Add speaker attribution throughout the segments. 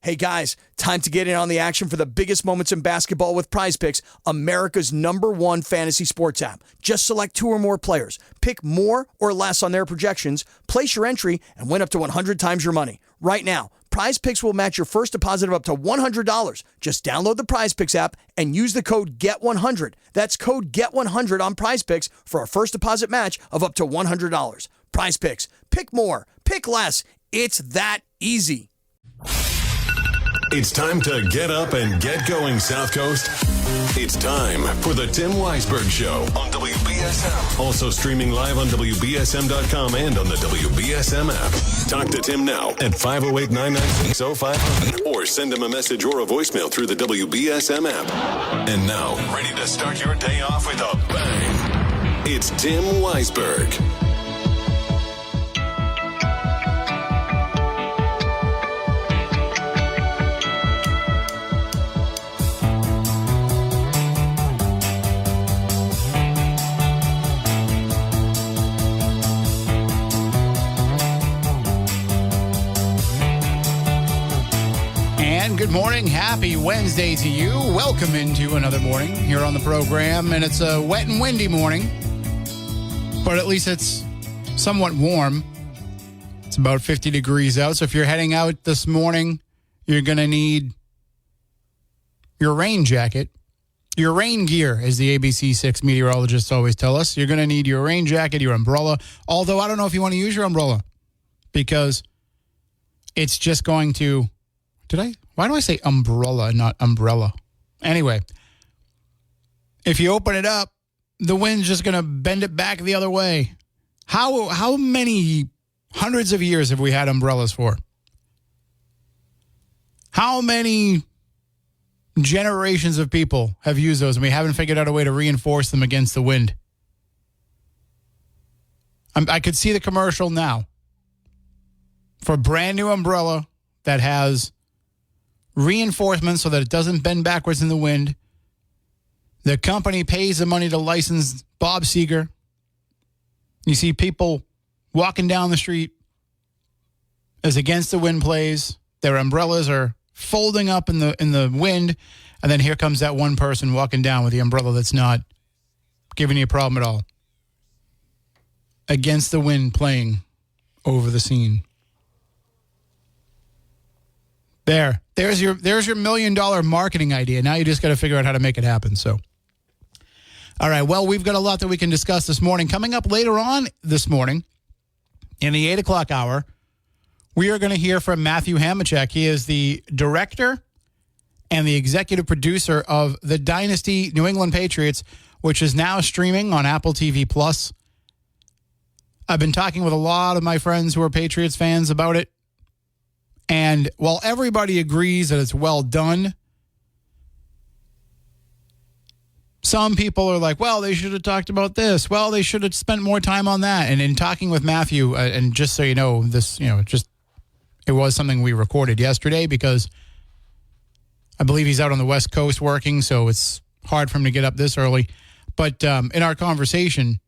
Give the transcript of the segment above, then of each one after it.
Speaker 1: Hey guys, time to get in on the action for the biggest moments in basketball with Prize Picks, America's #1 fantasy sports app. Just select 2 or more players, pick more or less on their projections, place your entry, and win up to 100 times your money. Right now, Prize Picks will match your first deposit of up to $100. Just download the Prize Picks app and use the code GET100. That's code GET100 on Prize Picks for a first deposit match of up to $100. Prize Picks. Pick more. Pick less. It's that easy.
Speaker 2: It's time to get up and get going, South Coast. It's time for the Tim Weisberg Show on WBSM. Also streaming live on WBSM.com and on the WBSM app. Talk to Tim now at 508-996-0500 or send him a message or a voicemail through the WBSM app. And now, ready to start your day off with a bang. It's Tim Weisberg.
Speaker 3: Good morning. Happy Wednesday to you. Welcome into another morning here on the program. And it's a wet and windy morning, but at least it's somewhat warm. It's about 50 degrees out. So if you're heading out this morning, you're going to need your rain jacket, your rain gear, as the ABC6 meteorologists always tell us. You're going to need your rain jacket, your umbrella. Although I don't know if you want to use your umbrella because it's just going to... Why do I say umbrella, not umbrella? Anyway, if you open it up, the wind's just going to bend it back the other way. How many hundreds of years have we had umbrellas for? How many generations of people have used those and we haven't figured out a way to reinforce them against the wind? I could see the commercial now for a brand new umbrella that has reinforcement so that it doesn't bend backwards in the wind. The company pays the money to license Bob Seger. You see people walking down the street as against the wind plays. Their umbrellas are folding up in the wind, and then here comes that one person walking down with the umbrella that's not giving you a problem at all. Against the wind playing over the scene. There's your $1 million marketing idea. Now you just got to figure out how to make it happen. So, all right. Well, we've got a lot that we can discuss this morning. Coming up later on this morning, in the 8 o'clock hour, we are going to hear from Matthew Hamachek. He is the director and the executive producer of the Dynasty New England Patriots, which is now streaming on Apple TV Plus. I've been talking with a lot of my friends who are Patriots fans about it. And while everybody agrees that it's well done, some people are like, well, they should have talked about this. Well, they should have spent more time on that. And in talking with Matthew, and just so you know, this, it was something we recorded yesterday because I believe he's out on the West Coast working, so it's hard for him to get up this early. But in our conversation,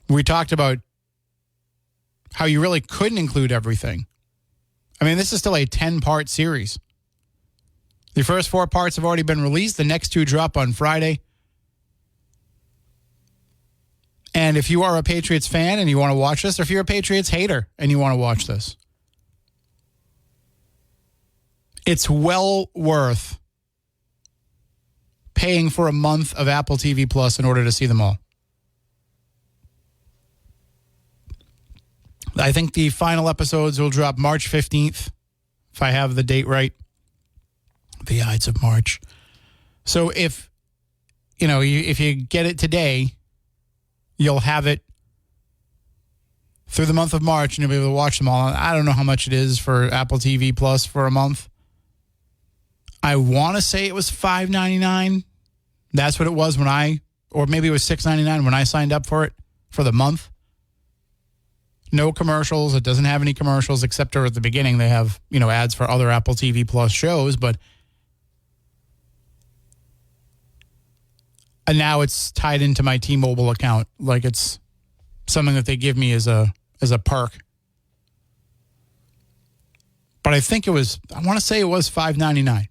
Speaker 3: we talked about how you really couldn't include everything. I mean, this is still a 10-part series. The first 4 parts have already been released. The next 2 drop on Friday. And if you are a Patriots fan and you want to watch this, or if you're a Patriots hater and you want to watch this, it's well worth paying for a month of Apple TV Plus in order to see them all. I think the final episodes will drop March 15th, if I have the date right. The Ides of March. So if you get it today, you'll have it through the month of March, and you'll be able to watch them all. I don't know how much it is for Apple TV Plus for a month. I want to say it was $5.99. That's what it was or maybe it was $6.99 when I signed up for it for the month. No commercials. It doesn't have any commercials except for at the beginning they have, ads for other Apple TV Plus shows, but and now it's tied into my T-Mobile account like it's something that they give me as a perk. But I want to say it was $5.99.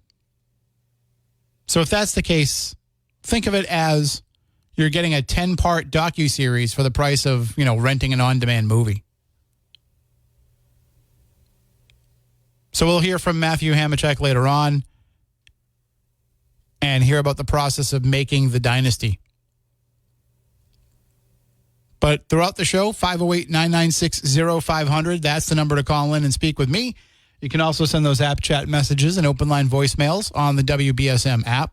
Speaker 3: So if that's the case, think of it as you're getting a 10-part docuseries for the price of, renting an on-demand movie. So we'll hear from Matthew Hamachek later on and hear about the process of making the dynasty. But throughout the show, 508-996-0500, that's the number to call in and speak with me. You can also send those app chat messages and open line voicemails on the WBSM app.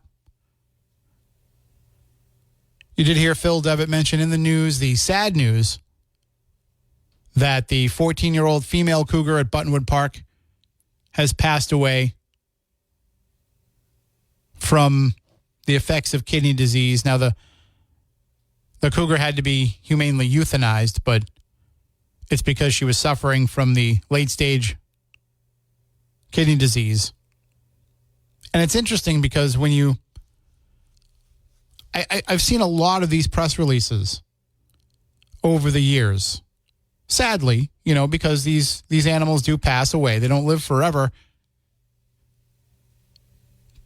Speaker 3: You did hear Phil Devitt mention in the news the sad news that the 14-year-old female cougar at Buttonwood Park has passed away from the effects of kidney disease. Now, the cougar had to be humanely euthanized, but it's because she was suffering from the late-stage kidney disease. And it's interesting because when I've seen a lot of these press releases over the years. Sadly, because these animals do pass away. They don't live forever.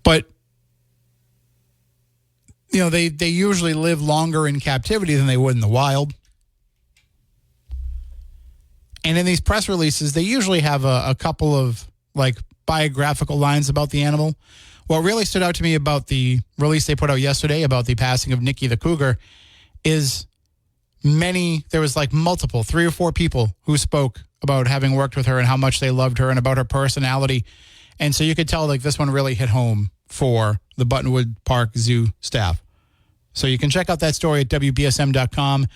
Speaker 3: But, they usually live longer in captivity than they would in the wild. And in these press releases, they usually have a couple of, biographical lines about the animal. What really stood out to me about the release they put out yesterday about the passing of Nikki the cougar is there was multiple, 3 or 4 people who spoke about having worked with her and how much they loved her and about her personality. And so you could tell this one really hit home for the Buttonwood Park Zoo staff. So you can check out that story at WBSM.com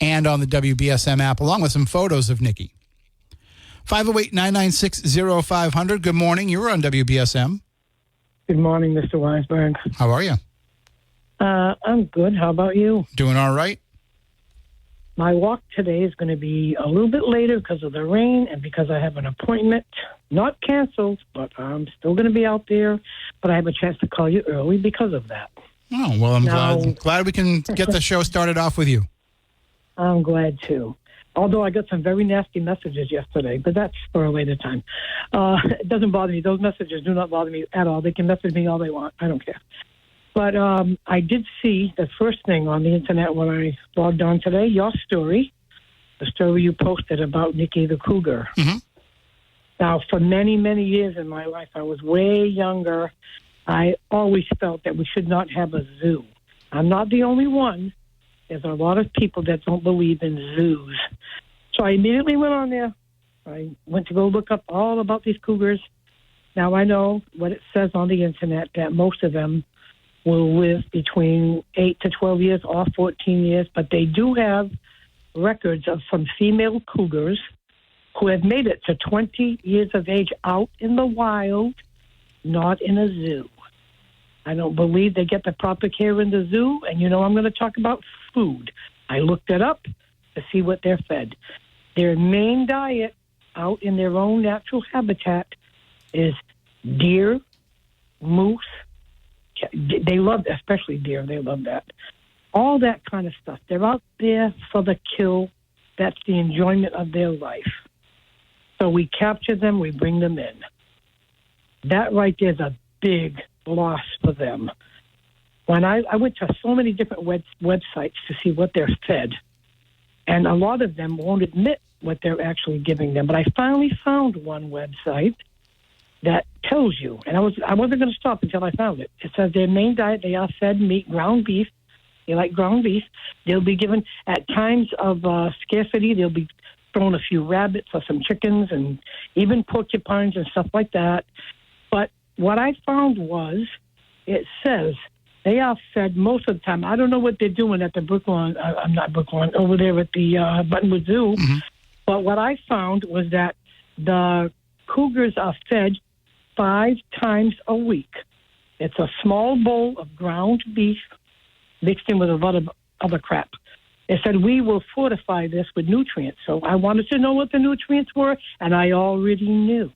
Speaker 3: and on the WBSM app, along with some photos of Nikki. 508-996-0500. Good morning. You're on WBSM.
Speaker 4: Good morning, Mr. Weisberg.
Speaker 3: How are you?
Speaker 4: I'm good. How about you?
Speaker 3: Doing all right.
Speaker 4: My walk today is going to be a little bit later because of the rain and because I have an appointment. Not canceled, but I'm still going to be out there. But I have a chance to call you early because of that.
Speaker 3: Oh, well, I'm glad we can get the show started off with you.
Speaker 4: I'm glad, too. Although I got some very nasty messages yesterday, but that's for a later time. It doesn't bother me. Those messages do not bother me at all. They can message me all they want. I don't care. But I did see the first thing on the internet when I logged on today, your story, the story you posted about Nikki the cougar.
Speaker 3: Mm-hmm.
Speaker 4: Now, for many, many years in my life, I was way younger. I always felt that we should not have a zoo. I'm not the only one. There's a lot of people that don't believe in zoos. So I immediately went on there. I went to go look up all about these cougars. Now, I know what it says on the internet, that most of them will live between 8 to 12 years or 14 years, but they do have records of some female cougars who have made it to 20 years of age out in the wild, not in a zoo. I don't believe they get the proper care in the zoo, and I'm going to talk about food. I looked it up to see what they're fed. Their main diet out in their own natural habitat is deer, moose. They love, especially deer, they love that. All that kind of stuff. They're out there for the kill. That's the enjoyment of their life. So we capture them, we bring them in. That right there is a big loss for them. When I went to so many different websites to see what they're fed, and a lot of them won't admit what they're actually giving them. But I finally found one website that tells you, and I wasn't going to stop until I found it. It says their main diet, they are fed meat, ground beef. They like ground beef. They'll be given, at times of scarcity, they'll be thrown a few rabbits or some chickens and even porcupines and stuff like that. But what I found was, it says they are fed most of the time. I don't know what they're doing at the Brookline, over there at the Buttonwood Zoo.
Speaker 3: Mm-hmm.
Speaker 4: But what I found was that the cougars are fed 5 times a week. It's a small bowl of ground beef mixed in with a lot of other crap. They said, we will fortify this with nutrients. So I wanted to know what the nutrients were, and I already knew.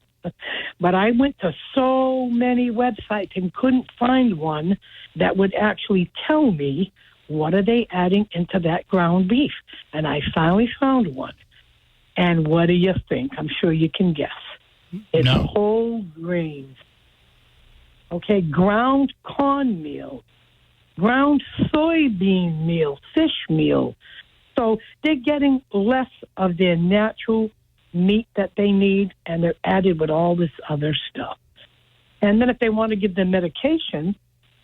Speaker 4: But I went to so many websites and couldn't find one that would actually tell me what are they adding into that ground beef. And I finally found one. And what do you think? I'm sure you can guess. It's
Speaker 3: No.
Speaker 4: whole grains. Okay, ground cornmeal, ground soybean meal, fish meal. So they're getting less of their natural meat that they need, and they're added with all this other stuff. And then if they want to give them medication,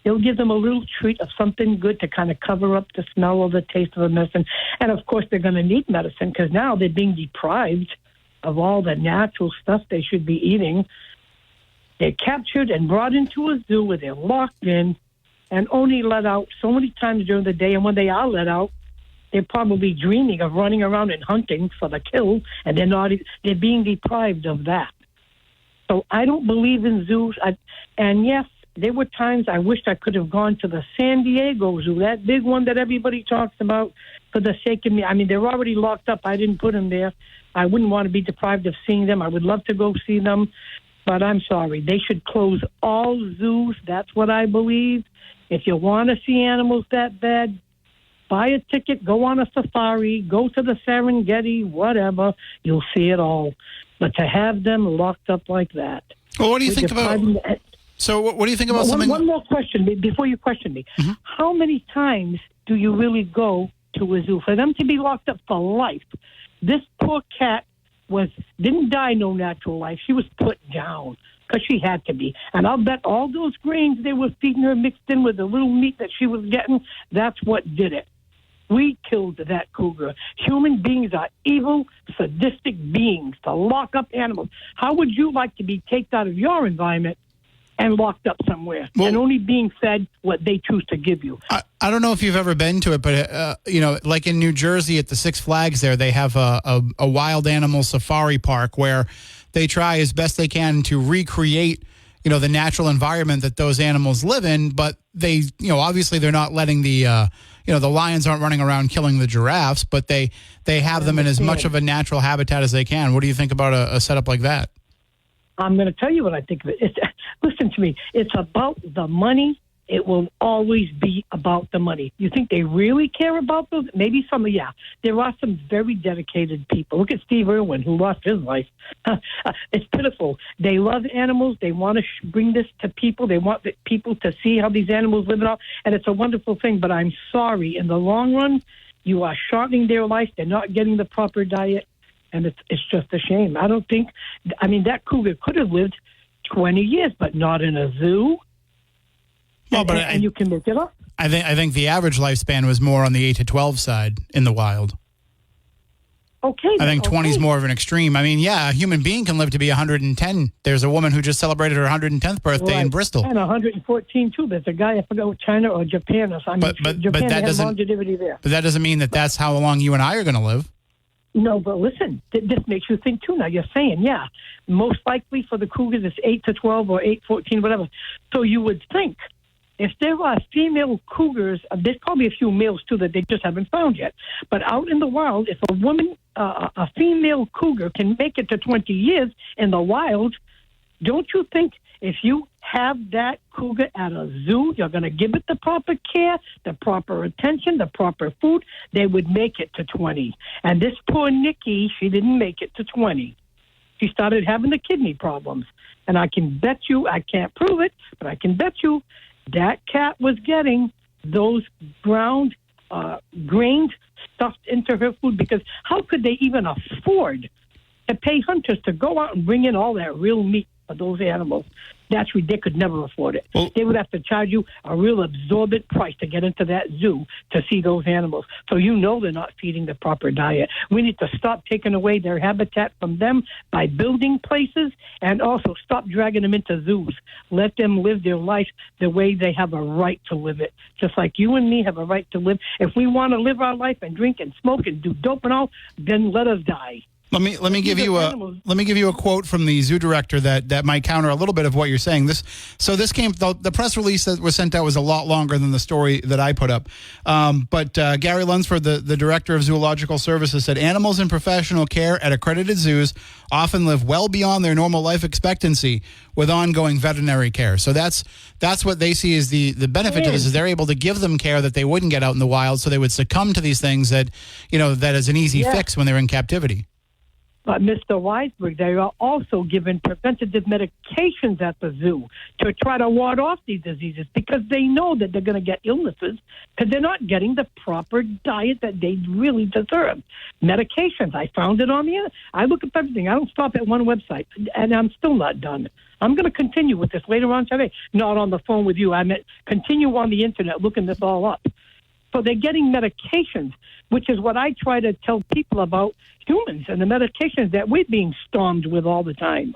Speaker 4: they'll give them a little treat of something good to kind of cover up the smell or the taste of the medicine. And, of course, they're going to need medicine because now they're being deprived of all the natural stuff they should be eating. They're captured and brought into a zoo where they're locked in and only let out so many times during the day. And when they are let out, they're probably dreaming of running around and hunting for the kill, and they're being deprived of that. So I don't believe in zoos. And yes, there were times I wished I could have gone to the San Diego Zoo, that big one that everybody talks about, for the sake of me. I mean, they're already locked up. I didn't put them there. I wouldn't want to be deprived of seeing them. I would love to go see them, but I'm sorry. They should close all zoos. That's what I believe. If you want to see animals that bad, buy a ticket, go on a safari, go to the Serengeti, whatever. You'll see it all. But to have them locked up like that.
Speaker 3: Well, what do you think about? So, what do you think about something?
Speaker 4: One more question before you question me.
Speaker 3: Mm-hmm.
Speaker 4: How many times do you really go to a zoo for them to be locked up for life? This poor cat didn't die no natural life. She was put down because she had to be. And I'll bet all those grains they were feeding her mixed in with the little meat that she was getting, that's what did it. We killed that cougar. Human beings are evil, sadistic beings to lock up animals. How would you like to be taken out of your environment and locked up somewhere and only being fed what they choose to give you?
Speaker 3: I don't know if you've ever been to it, but, like in New Jersey at the Six Flags there, they have a wild animal safari park where they try as best they can to recreate, the natural environment that those animals live in. But they, obviously they're not letting the lions aren't running around killing the giraffes, but they have them in as much of a natural habitat as they can. What do you think about a setup like that?
Speaker 4: I'm going to tell you what I think of it. Listen to me. It's about the money. It will always be about the money. You think they really care about those? Maybe some, yeah. There are some very dedicated people. Look at Steve Irwin, who lost his life. It's pitiful. They love animals. They want to bring this to people. They want people to see how these animals live out. And it's a wonderful thing. But I'm sorry, in the long run, you are shortening their life. They're not getting the proper diet. And it's just a shame. I don't think, that cougar could have lived 20 years, but not in a zoo.
Speaker 3: Well, but
Speaker 4: and you can look it up.
Speaker 3: I think the average lifespan was more on the 8 to 12 side in the wild.
Speaker 4: Okay.
Speaker 3: I think 20 is more of an extreme. I mean, yeah, a human being can live to be 110. There's a woman who just celebrated her 110th birthday in Bristol.
Speaker 4: And 114 too. There's a guy, I forgot what, China or Japan or something.
Speaker 3: But
Speaker 4: Japan
Speaker 3: that
Speaker 4: has longevity there.
Speaker 3: But that doesn't mean that's how long you and I are going to live.
Speaker 4: No, but listen, this makes you think too now. You're saying, yeah, most likely for the cougars it's 8 to 12 or 8-14, whatever. So you would think if there are female cougars, there's probably a few males too that they just haven't found yet. But out in the wild, if a woman, a female cougar can make it to 20 years in the wild, don't you think if you have that cougar at a zoo, you're going to give it the proper care, the proper attention, the proper food, they would make it to 20. And this poor Nikki, she didn't make it to 20. She started having the kidney problems. And I can bet you, I can't prove it, but I can bet you that cat was getting those ground grains stuffed into her food, because how could they even afford to pay hunters to go out and bring in all that real meat for those animals? They could never afford it. Well, they would have to charge you a real absorbent price to get into that zoo to see those animals. So they're not feeding the proper diet. We need to stop taking away their habitat from them by building places, and also stop dragging them into zoos. Let them live their life the way they have a right to live it, just like you and me have a right to live. If we want to live our life and drink and smoke and do dope and all, then let us die.
Speaker 3: Let me give you a quote from the zoo director that might counter a little bit of what you're saying. The press release that was sent out was a lot longer than the story that I put up. But Gary Lunsford, the director of zoological services, said animals in professional care at accredited zoos often live well beyond their normal life expectancy with ongoing veterinary care. So that's what they see as the benefit to this, is they're able to give them care that they wouldn't get out in the wild, so they would succumb to these things that is an easy fix when they're in captivity.
Speaker 4: But Mr. Weisberg, they are also given preventative medications at the zoo to try to ward off these diseases because they know that they're going to get illnesses because they're not getting the proper diet that they really deserve. Medications, I found it on the internet. I look up everything. I don't stop at one website, and I'm still not done. I'm going to continue with this later on today. Not on the phone with you. I meant continue on the internet looking this all up. So they're getting medications, which is what I try to tell people about humans and the medications that we're being stormed with all the time.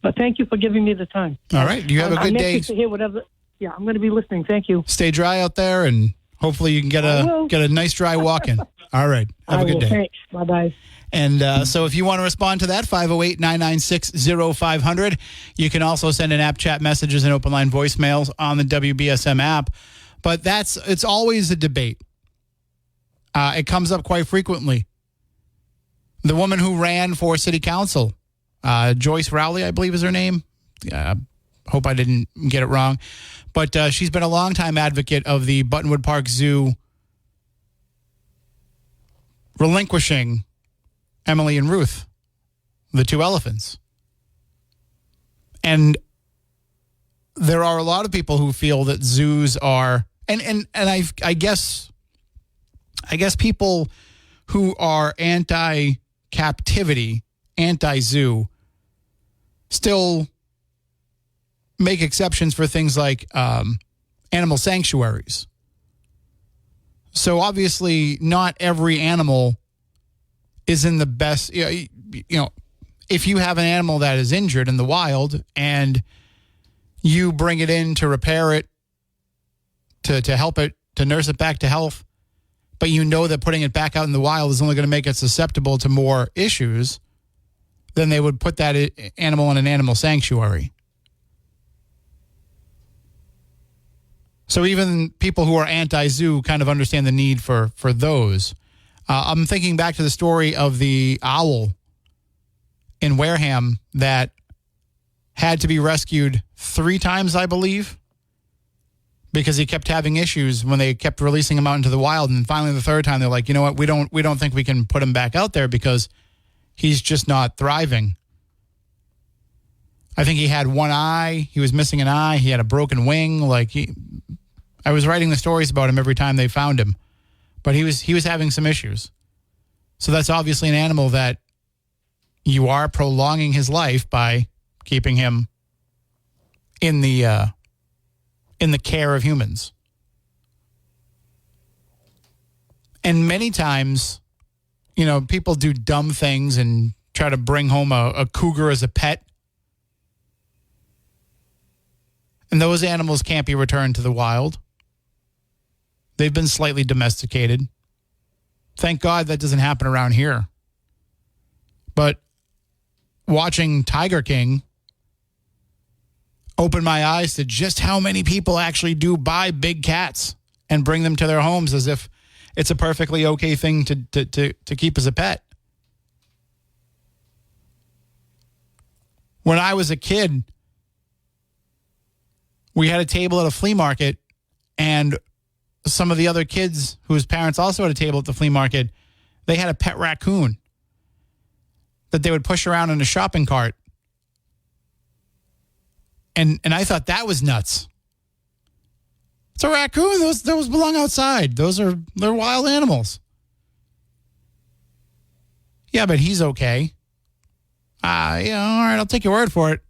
Speaker 4: But thank you for giving me the time.
Speaker 3: All right. You have a good day.
Speaker 4: To hear whatever. Yeah, I'm going to be listening. Thank you.
Speaker 3: Stay dry out there, and hopefully you can get a nice dry walk in. All right. Have a good day.
Speaker 4: Thanks. Bye-bye.
Speaker 3: And so if you want to respond to that, 508-996-0500. You can also send in app chat messages and open line voicemails on the WBSM app. But it's always a debate. It comes up quite frequently. The woman who ran for city council, Joyce Rowley, I believe is her name. Hope I didn't get it wrong. But she's been a longtime advocate of the Buttonwood Park Zoo relinquishing Emily and Ruth, the two elephants. And there are a lot of people who feel that zoos are, and I guess people who are anti-captivity, anti-zoo, still make exceptions for things like animal sanctuaries. So obviously, not every animal is in the best. You know, if you have an animal that is injured in the wild and you bring it in to repair it, to help it, to nurse it back to health, but you know that putting it back out in the wild is only going to make it susceptible to more issues, then they would put that animal in an animal sanctuary. So even people who are anti-zoo kind of understand the need for those. I'm thinking back to the story of the owl in Wareham that had to be rescued 3 times, I believe, because he kept having issues when they kept releasing him out into the wild. And finally, the 3rd time, they're like, you know what, we don't think we can put him back out there because he's just not thriving. I think he had one eye. He was missing an eye. He had a broken wing. I was writing the stories about him every time they found him, but he was having some issues. So that's obviously an animal that you are prolonging his life by keeping him in the care of humans. And many times, you know, people do dumb things and try to bring home a cougar as a pet. And those animals can't be returned to the wild. They've been slightly domesticated. Thank God that doesn't happen around here. But watching Tiger King opened my eyes to just how many people actually do buy big cats and bring them to their homes as if it's a perfectly okay thing to keep as a pet. When I was a kid, we had a table at a flea market, and some of the other kids whose parents also had a table at the flea market, they had a pet raccoon that they would push around in a shopping cart. And I thought that was nuts. It's a raccoon. Those belong outside. They're wild animals. Yeah, but he's okay. Yeah, all right, I'll take your word for it.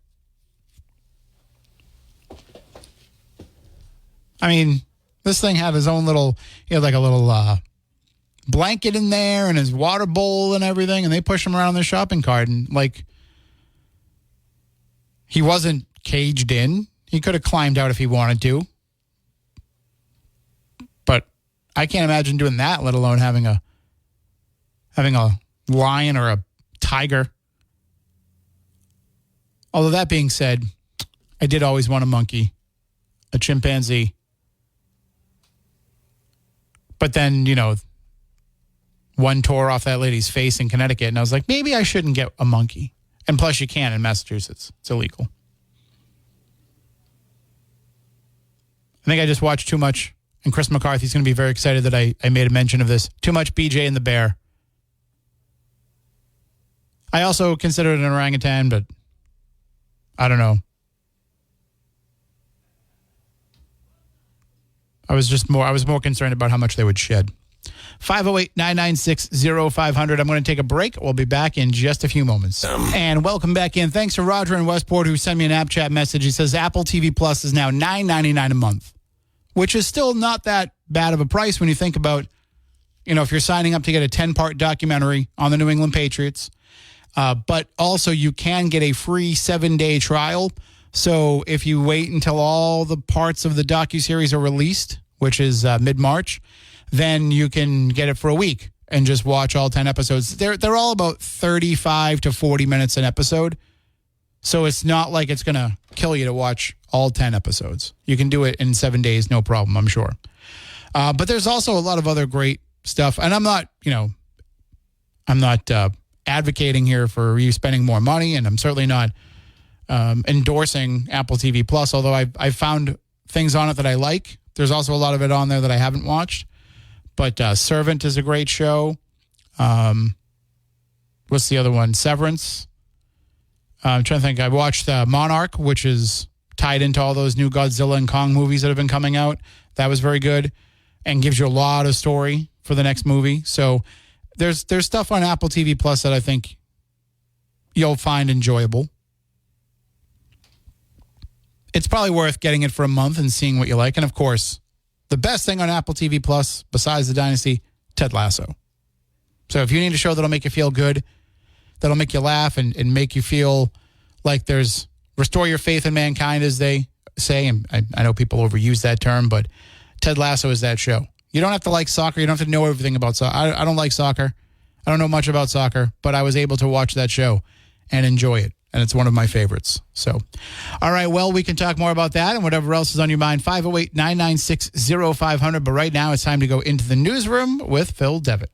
Speaker 3: I mean, this thing had his own little, he had like a little blanket in there and his water bowl and everything, and they push him around in their shopping cart, and he wasn't caged in. He could have climbed out if he wanted to. But I can't imagine doing that, let alone having a lion or a tiger. Although that being said, I did always want a monkey, a chimpanzee. But then, you know, one tore off that lady's face in Connecticut, and I was like, maybe I shouldn't get a monkey. And plus, you can in Massachusetts. It's illegal. I think I just watched too much, and Chris McCarthy's going to be very excited that I made a mention of this. Too much BJ and the Bear. I also considered an orangutan, but I don't know. I was more concerned about how much they would shed. 508-996-0500. I'm going to take a break. We'll be back in just a few moments. And welcome back in. Thanks to Roger in Westport who sent me an app chat message. He says Apple TV Plus is now $9.99 a month, which is still not that bad of a price when you think about, if you're signing up to get a 10-part documentary on the New England Patriots. But also you can get a free 7-day trial. So if you wait until all the parts of the docuseries are released, which is mid-March, then you can get it for a week and just watch all 10 episodes. They're all about 35 to 40 minutes an episode. So it's not like it's going to kill you to watch all 10 episodes. You can do it in 7 days, no problem, I'm sure. But there's also a lot of other great stuff. And I'm not advocating here for you spending more money, and I'm certainly not endorsing Apple TV Plus, although I've found things on it that I like. There's also a lot of it on there that I haven't watched. But Servant is a great show. What's the other one? Severance. I'm trying to think. I watched Monarch, which is tied into all those new Godzilla and Kong movies that have been coming out. That was very good and gives you a lot of story for the next movie. So there's stuff on Apple TV Plus that I think you'll find enjoyable. It's probably worth getting it for a month and seeing what you like. And, of course, the best thing on Apple TV Plus, besides The Dynasty, Ted Lasso. So if you need a show that'll make you feel good, that'll make you laugh and make you feel like restore your faith in mankind, as they say. And I know people overuse that term, but Ted Lasso is that show. You don't have to like soccer. You don't have to know everything about soccer. I don't like soccer. I don't know much about soccer, but I was able to watch that show and enjoy it. And it's one of my favorites. So, all right, well, we can talk more about that and whatever else is on your mind. 508-996-0500. But right now, it's time to go into the newsroom with Phil Devitt.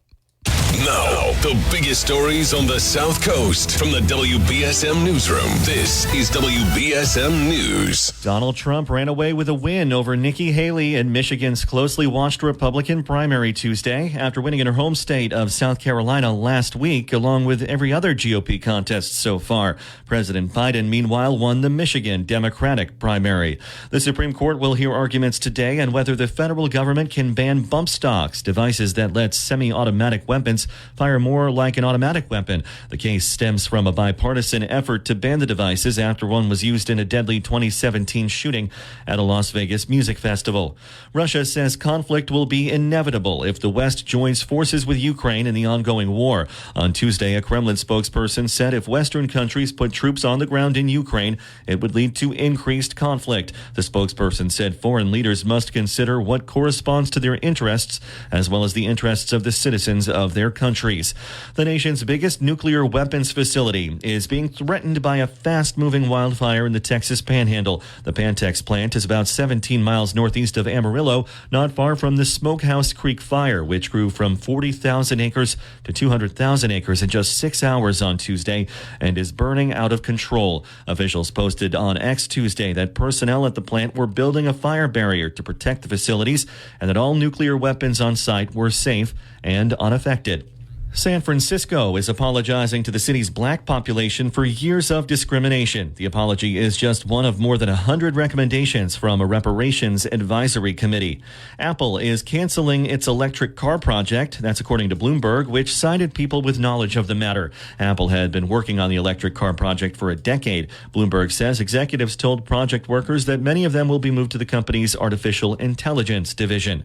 Speaker 2: Now, the biggest stories on the South Coast from the WBSM Newsroom. This is WBSM News.
Speaker 5: Donald Trump ran away with a win over Nikki Haley in Michigan's closely watched Republican primary Tuesday after winning in her home state of South Carolina last week, along with every other GOP contest so far. President Biden, meanwhile, won the Michigan Democratic primary. The Supreme Court will hear arguments today on whether the federal government can ban bump stocks, devices that let semi-automatic weapons fire more like an automatic weapon. The case stems from a bipartisan effort to ban the devices after one was used in a deadly 2017 shooting at a Las Vegas music festival. Russia says conflict will be inevitable if the West joins forces with Ukraine in the ongoing war. On Tuesday, a Kremlin spokesperson said if Western countries put troops on the ground in Ukraine, it would lead to increased conflict. The spokesperson said foreign leaders must consider what corresponds to their interests as well as the interests of the citizens of their countries. The nation's biggest nuclear weapons facility is being threatened by a fast-moving wildfire in the Texas Panhandle. The Pantex plant is about 17 miles northeast of Amarillo, not far from the Smokehouse Creek fire, which grew from 40,000 acres to 200,000 acres in just 6 hours on Tuesday and is burning out of control. Officials posted on X Tuesday that personnel at the plant were building a fire barrier to protect the facilities and that all nuclear weapons on site were safe and unaffected. San Francisco is apologizing to the city's black population for years of discrimination. The apology is just one of more than 100 recommendations from a reparations advisory committee. Apple is canceling its electric car project. That's according to Bloomberg, which cited people with knowledge of the matter. Apple had been working on the electric car project for a decade. Bloomberg says executives told project workers that many of them will be moved to the company's artificial intelligence division.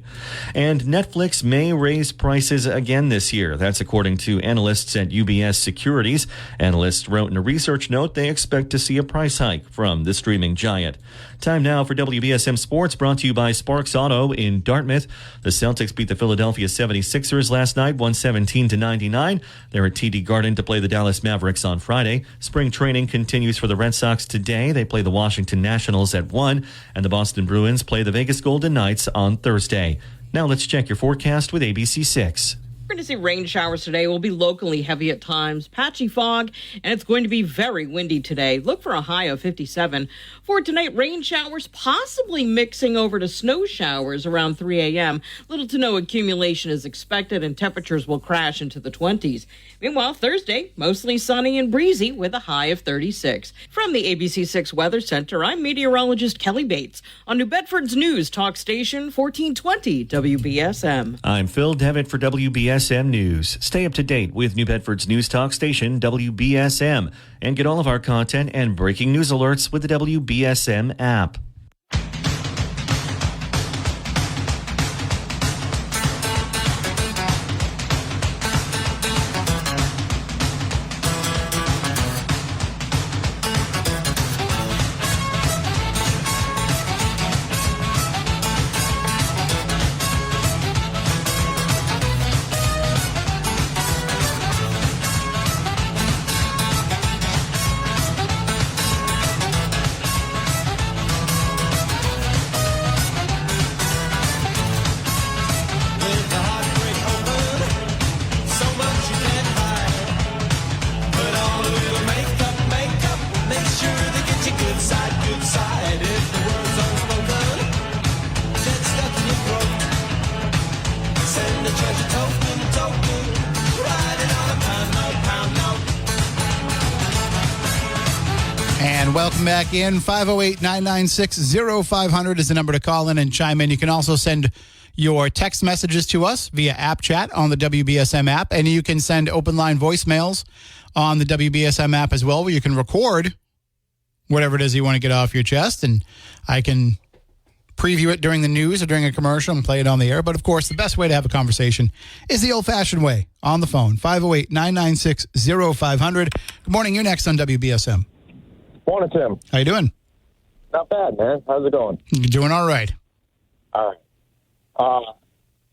Speaker 5: And Netflix may raise prices again this year. That's according to analysts at UBS Securities. Analysts wrote in a research note they expect to see a price hike from the streaming giant. Time now for WBSM Sports, brought to you by Sparks Auto in Dartmouth. The Celtics beat the Philadelphia 76ers last night, 117-99. They're at TD Garden to play the Dallas Mavericks on Friday. Spring training continues for the Red Sox today. They play the Washington Nationals at 1, and the Boston Bruins play the Vegas Golden Knights on Thursday. Now let's check your forecast with ABC6.
Speaker 6: We're going to see rain showers today. Will be locally heavy at times, patchy fog, and it's going to be very windy today. Look for a high of 57. For tonight, rain showers possibly mixing over to snow showers around 3 a.m. Little to no accumulation is expected, and temperatures will crash into the 20s. Meanwhile, Thursday, mostly sunny and breezy with a high of 36. From the ABC6 Weather Center, I'm meteorologist Kelly Bates on New Bedford's News Talk Station 1420 WBSM.
Speaker 5: I'm Phil Devitt for WBSM News. Stay up to date with New Bedford's News Talk Station, WBSM, and get all of our content and breaking news alerts with the WBSM app.
Speaker 3: And welcome back in. 508-996-0500 is the number to call in and chime in. You can also send your text messages to us via app chat on the WBSM app. And you can send open line voicemails on the WBSM app as well, where you can record whatever it is you want to get off your chest. And I can preview it during the news or during a commercial and play it on the air. But, of course, the best way to have a conversation is the old-fashioned way, on the phone. 508-996-0500. Good morning. You're next on WBSM.
Speaker 7: Morning, Tim.
Speaker 3: How you doing?
Speaker 7: Not bad, man. How's it going?
Speaker 3: You're doing all right.
Speaker 7: All right.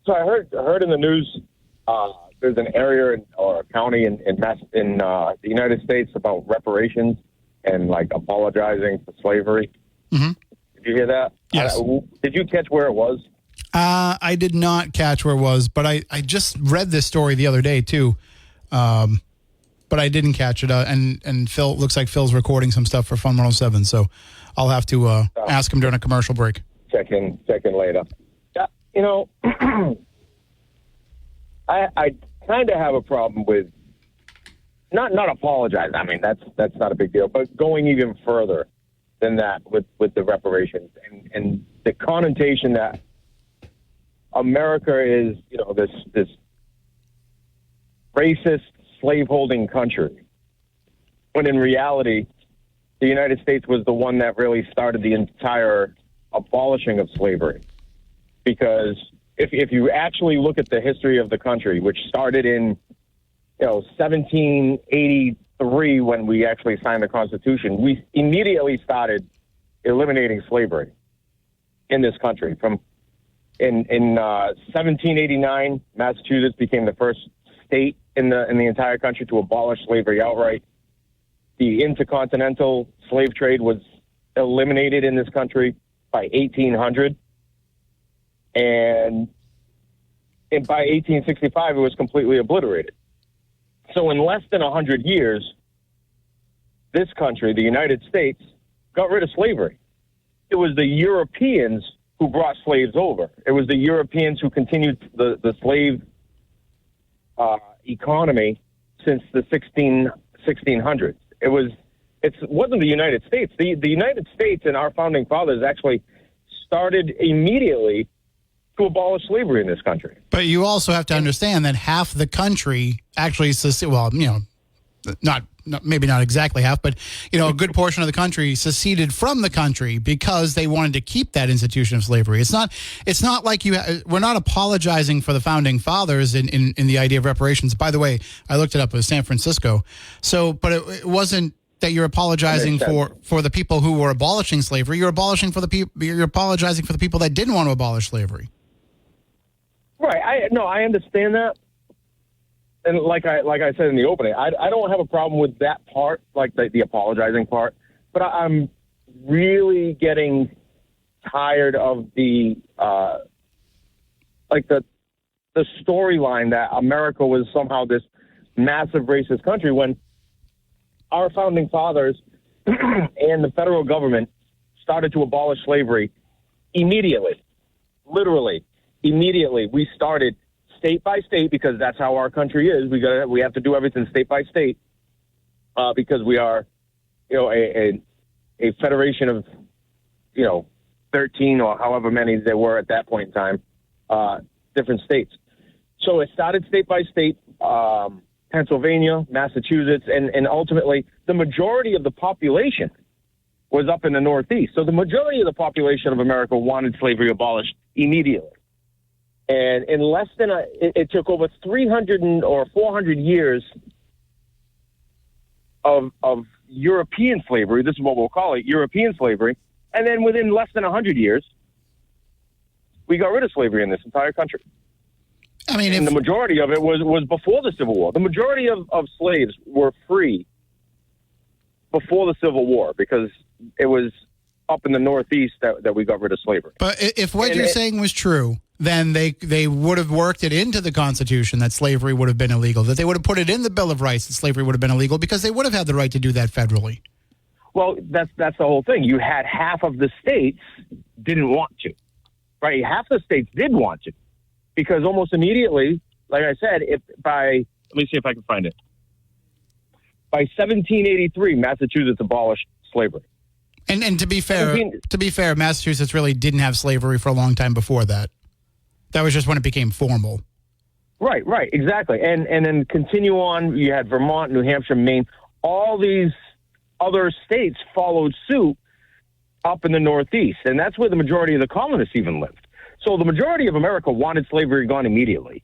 Speaker 7: So I heard in the news there's an area or a county in the United States about reparations and like apologizing for slavery. Mm-hmm. Did you hear that?
Speaker 3: Yes.
Speaker 7: Did you catch where it was?
Speaker 3: I did not catch where it was, but I just read this story the other day too. But I didn't catch it. And Phil, looks like Phil's recording some stuff for Fun 107, so I'll have to ask him during a commercial break.
Speaker 7: Check in later. You know, I kind of have a problem with not apologizing. I mean, that's not a big deal, but going even further than that with the reparations and the connotation that America is, you know, this racist slaveholding country, when in reality, the United States was the one that really started the entire abolishing of slavery. Because if you actually look at the history of the country, which started in 1783 when we actually signed the Constitution, we immediately started eliminating slavery in this country. In 1789, Massachusetts became the first state in the entire country to abolish slavery outright. The intercontinental slave trade was eliminated in this country by 1800. And by 1865, it was completely obliterated. So in less than 100 years, this country, the United States, got rid of slavery. It was the Europeans who brought slaves over. It was the Europeans who continued the slave economy since the 1600s. It wasn't the United States. The United States and our founding fathers actually started immediately to abolish slavery in this country.
Speaker 3: But you also have to understand that half the country actually, maybe not exactly half, but a good portion of the country seceded from the country because they wanted to keep that institution of slavery. It's not like we're not apologizing for the founding fathers in the idea of reparations. By the way, I looked it up. It was San Francisco. So, but it wasn't that you're apologizing for the people who were abolishing slavery. You're apologizing for the people that didn't want to abolish slavery.
Speaker 7: Right. I understand that. And like I said in the opening, I don't have a problem with that part, like the apologizing part. But I'm really getting tired of the the storyline that America was somehow this massive racist country when our founding fathers and the federal government started to abolish slavery immediately, literally immediately. We started state by state because that's how our country is. We have to do everything state by state because we are, a federation of, 13 or however many there were at that point in time, different states. So it started state by state, Pennsylvania, Massachusetts, and ultimately the majority of the population was up in the Northeast. So the majority of the population of America wanted slavery abolished immediately. And in less than it took over 300 or 400 years of European slavery. This is what we'll call it, European slavery. And then within less than 100 years, we got rid of slavery in this entire country.
Speaker 3: I mean,
Speaker 7: and the majority of it was before the Civil War. The majority of slaves were free before the Civil War because it was up in the Northeast that we got rid of slavery.
Speaker 3: But if what you're saying was true, then they would have worked it into the Constitution that slavery would have been illegal, that they would have put it in the Bill of Rights that slavery would have been illegal because they would have had the right to do that federally.
Speaker 7: Well, that's the whole thing. You had half of the states didn't want to, right? Half the states did want to because almost immediately, like I said, let me see if I can find it. By 1783, Massachusetts abolished slavery.
Speaker 3: And to be fair, Massachusetts really didn't have slavery for a long time before that. That was just when it became formal.
Speaker 7: Right, exactly. And then continue on, you had Vermont, New Hampshire, Maine, all these other states followed suit up in the Northeast. And that's where the majority of the colonists even lived. So the majority of America wanted slavery gone immediately.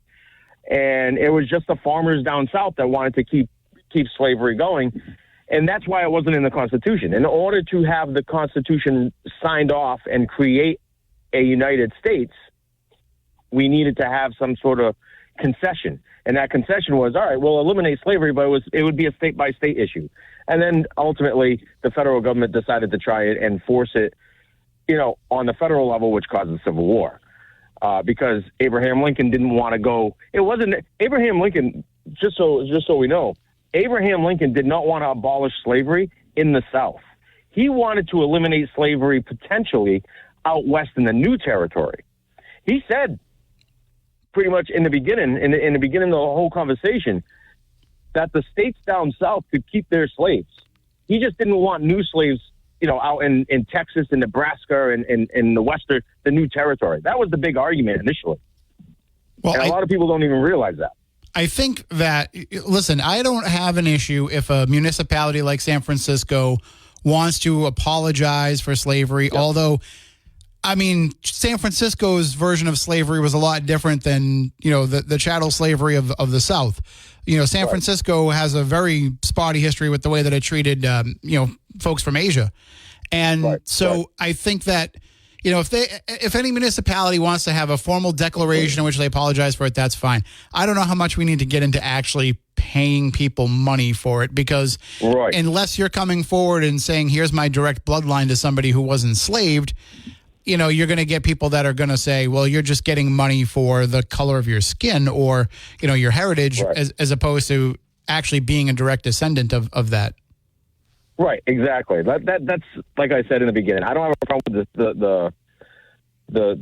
Speaker 7: And it was just the farmers down south that wanted to keep slavery going. And that's why it wasn't in the Constitution. In order to have the Constitution signed off and create a United States, we needed to have some sort of concession. And that concession was, all right, we'll eliminate slavery, but it would be a state-by-state issue. And then ultimately the federal government decided to try it and force it, on the federal level, which caused the Civil War. Because Abraham Lincoln didn't want to go. It wasn't Abraham Lincoln, just so we know, Abraham Lincoln did not want to abolish slavery in the South. He wanted to eliminate slavery potentially out west in the new territory. He said pretty much in the beginning of the whole conversation that the states down south could keep their slaves. He just didn't want new slaves, out in Texas and Nebraska and in the new territory. That was the big argument initially. Well, and a lot of people don't even realize that.
Speaker 3: I think that, listen, I don't have an issue if a municipality like San Francisco wants to apologize for slavery,
Speaker 7: Yep.
Speaker 3: Although, I mean, San Francisco's version of slavery was a lot different than, the chattel slavery of the South. San Francisco has a very spotty history with the way that it treated, folks from Asia. And I think that, if any municipality wants to have a formal declaration in which they apologize for it, that's fine. I don't know how much we need to get into actually paying people money for it because unless you're coming forward and saying, here's my direct bloodline to somebody who was enslaved, you're going to get people that are going to say, well, you're just getting money for the color of your skin or, your heritage as opposed to actually being a direct descendant of that.
Speaker 7: Right, exactly. That's like I said in the beginning. I don't have a problem with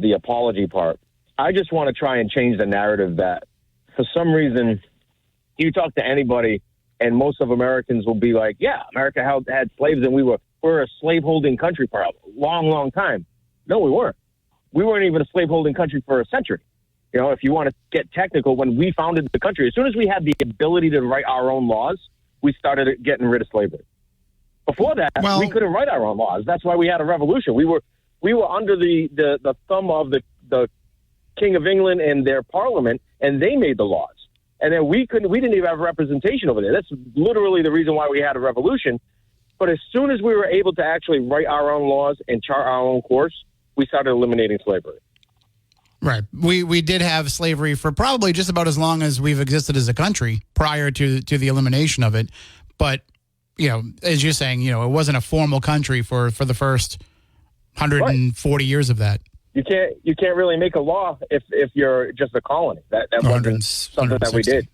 Speaker 7: the apology part. I just want to try and change the narrative that for some reason you talk to anybody and most of Americans will be like, yeah, America had slaves and we're a slaveholding country for a long, long time. No, we weren't. We weren't even a slaveholding country for a century. If you want to get technical, when we founded the country, as soon as we had the ability to write our own laws, we started getting rid of slavery. Before that, we couldn't write our own laws. That's why we had a revolution. We were under the thumb of the King of England and their parliament, and they made the laws. And then we didn't even have representation over there. That's literally the reason why we had a revolution. But as soon as we were able to actually write our own laws and chart our own course, we started eliminating slavery.
Speaker 3: Right. We did have slavery for probably just about as long as we've existed as a country prior to the elimination of it. But as you're saying, it wasn't a formal country for the first 140 years of that.
Speaker 7: you can't really make a law if you're just a colony. That wasn't something that we did.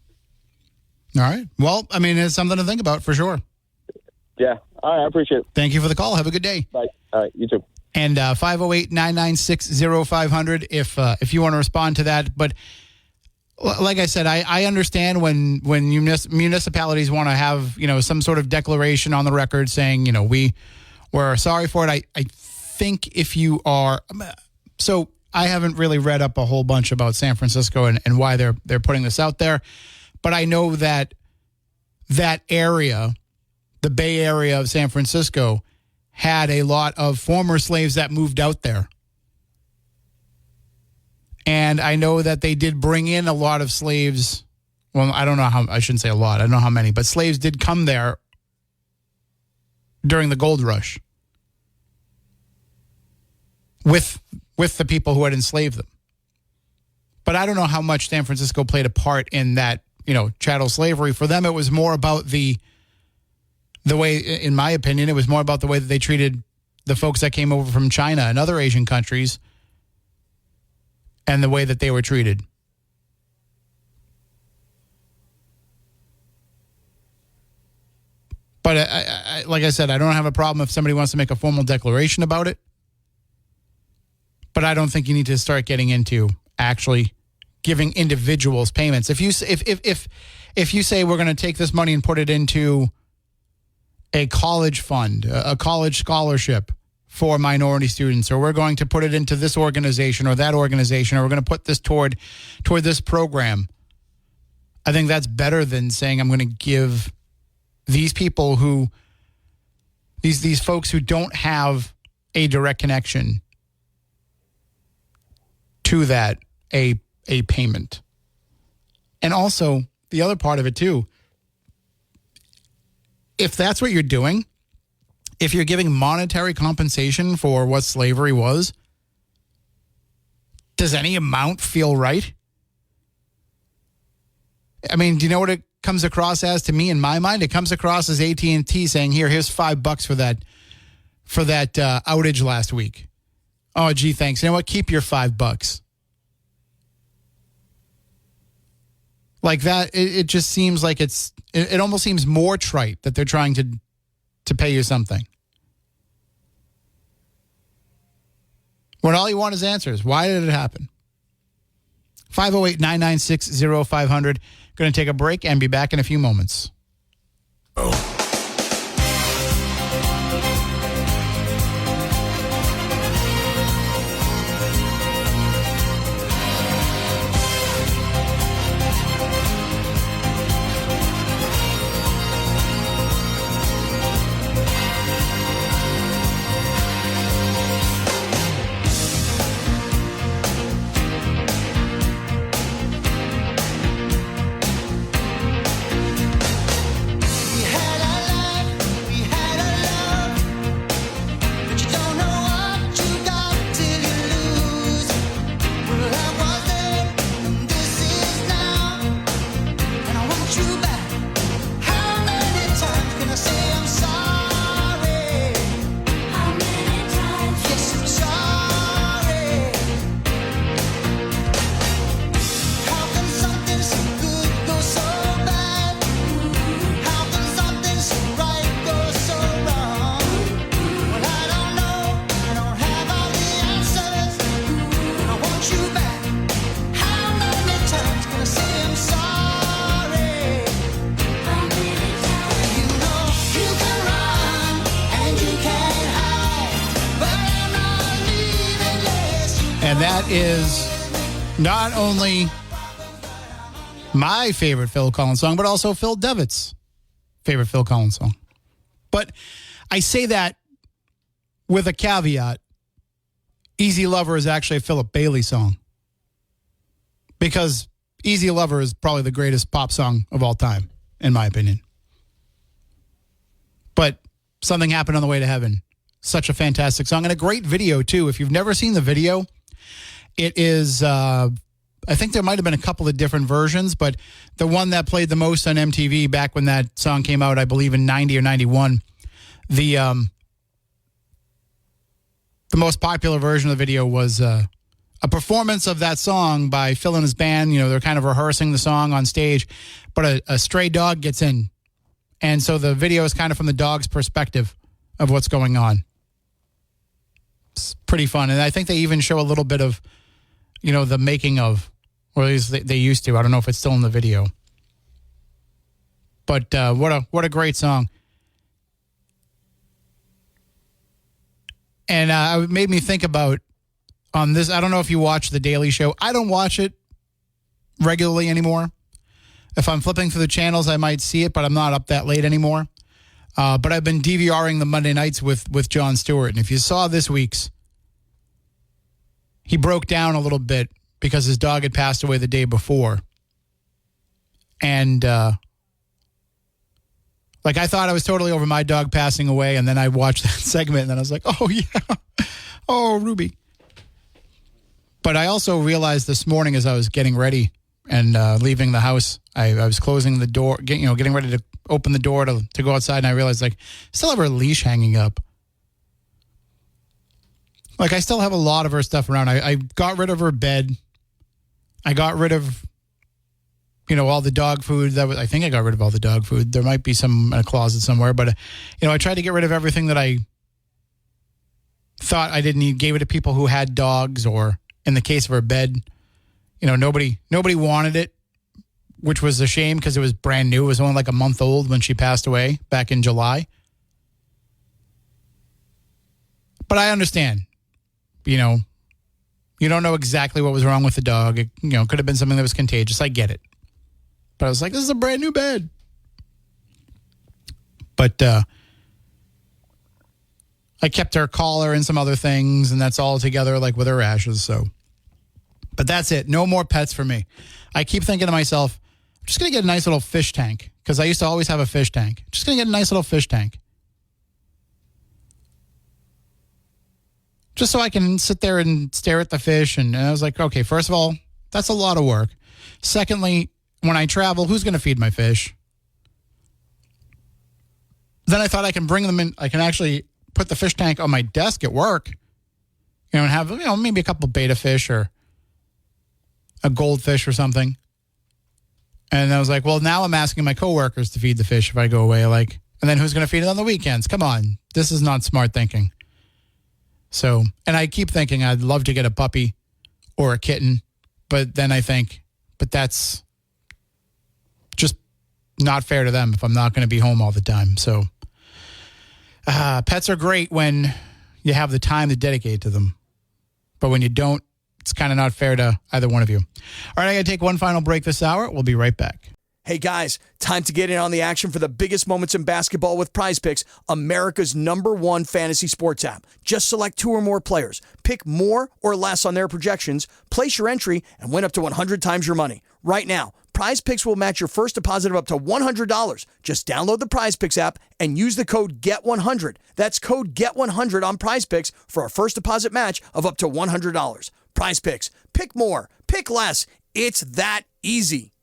Speaker 3: All right. Well, I mean, it's something to think about for sure.
Speaker 7: Yeah. All right. I appreciate it.
Speaker 3: Thank you for the call. Have a good day.
Speaker 7: Bye. All right. You too.
Speaker 3: And 508-996-0500 if you want to respond to that. But like I said, I understand when municipalities want to have, some sort of declaration on the record saying, we're sorry for it. I think if you are – so I haven't really read up a whole bunch about San Francisco and why they're putting this out there. But I know that area, the Bay Area of San Francisco, had a lot of former slaves that moved out there. And I know that they did bring in a lot of slaves. Well, I don't know how, I shouldn't say a lot. I don't know how many, but slaves did come there during the gold rush with the people who had enslaved them. But I don't know how much San Francisco played a part in that, chattel slavery. For them, it was more about the way, in my opinion, it was more about the way that they treated the folks that came over from China and other Asian countries and the way that they were treated. But I like I said, I don't have a problem if somebody wants to make a formal declaration about it. But I don't think you need to start getting into actually giving individuals payments. If you say we're going to take this money and put it into a college fund, a college scholarship for minority students, or we're going to put it into this organization or that organization, or we're going to put this toward this program, I think that's better than saying I'm going to give these people these folks who don't have a direct connection to that a payment. And also, the other part of it too, if that's what you're doing, if you're giving monetary compensation for what slavery was, does any amount feel right? I mean, do you know what it comes across as to me in my mind? It comes across as AT&T saying, here's $5 for that outage last week. Oh, gee, thanks. You know what? Keep your $5. Like that, it just seems like it almost seems more trite that they're trying to pay you something. When all you want is answers. Why did it happen? 508-996-0500. Going to take a break and be back in a few moments.
Speaker 2: Oh.
Speaker 3: And that is not only my favorite Phil Collins song, but also Phil Devitt's favorite Phil Collins song. But I say that with a caveat. Easy Lover is actually a Philip Bailey song. Because Easy Lover is probably the greatest pop song of all time, in my opinion. But Something Happened on the Way to Heaven. Such a fantastic song. And a great video, too. If you've never seen the video, it is, I think there might have been a couple of different versions, but the one that played the most on MTV back when that song came out, I believe in 90 or 91, the the most popular version of the video was a performance of that song by Phil and his band. They're kind of rehearsing the song on stage, but a stray dog gets in. And so the video is kind of from the dog's perspective of what's going on. It's pretty fun. And I think they even show a little bit of, the making of, or at least they used to. I don't know if it's still in the video. But what a great song. And it made me think about on this. I don't know if you watch The Daily Show. I don't watch it regularly anymore. If I'm flipping through the channels, I might see it, but I'm not up that late anymore. But I've been DVRing the Monday nights with Jon Stewart. And if you saw this week's, he broke down a little bit because his dog had passed away the day before. And I thought I was totally over my dog passing away, and then I watched that segment, and then I was like, oh, yeah. Oh, Ruby. But I also realized this morning as I was getting ready and leaving the house, I was closing the door, getting ready to open the door to go outside, and I realized, still have her leash hanging up. I still have a lot of her stuff around. I got rid of her bed. I got rid of, all the dog food. I think I got rid of all the dog food. There might be some in a closet somewhere, but, I tried to get rid of everything that I thought I didn't need, gave it to people who had dogs, or in the case of her bed, nobody wanted it, which was a shame because it was brand new. It was only a month old when she passed away back in July. But I understand, you don't know exactly what was wrong with the dog. It, could have been something that was contagious. I get it. But I was like, this is a brand new bed. But I kept her collar and some other things, and that's all together, with her ashes. So, but that's it. No more pets for me. I keep thinking to myself, I'm just going to get a nice little fish tank, because I used to always have a fish tank. Just going to get a nice little fish tank. Just so I can sit there and stare at the fish. And I was like, okay, first of all, that's a lot of work. Secondly, when I travel, who's going to feed my fish? Then I thought I can bring them in. I can actually put the fish tank on my desk at work, and have, maybe a couple betta fish or a goldfish or something. And I was like, well, now I'm asking my coworkers to feed the fish if I go away. And then who's going to feed it on the weekends? Come on. This is not smart thinking. So, and I keep thinking I'd love to get a puppy or a kitten, but then I think, but that's just not fair to them if I'm not going to be home all the time. So, pets are great when you have the time to dedicate to them, but when you don't, it's kind of not fair to either one of you. All right, I got to take one final break this hour. We'll be right back.
Speaker 1: Hey guys, time to get in on the action for the biggest moments in basketball with Prize Picks, America's #1 fantasy sports app. Just select 2 or more players, pick more or less on their projections, place your entry, and win up to 100 times your money. Right now, Prize Picks will match your first deposit of up to $100. Just download the Prize Picks app and use the code GET100. That's code GET100 on Prize Picks for a first deposit match of up to $100. Prize Picks. Pick more. Pick less. It's that easy.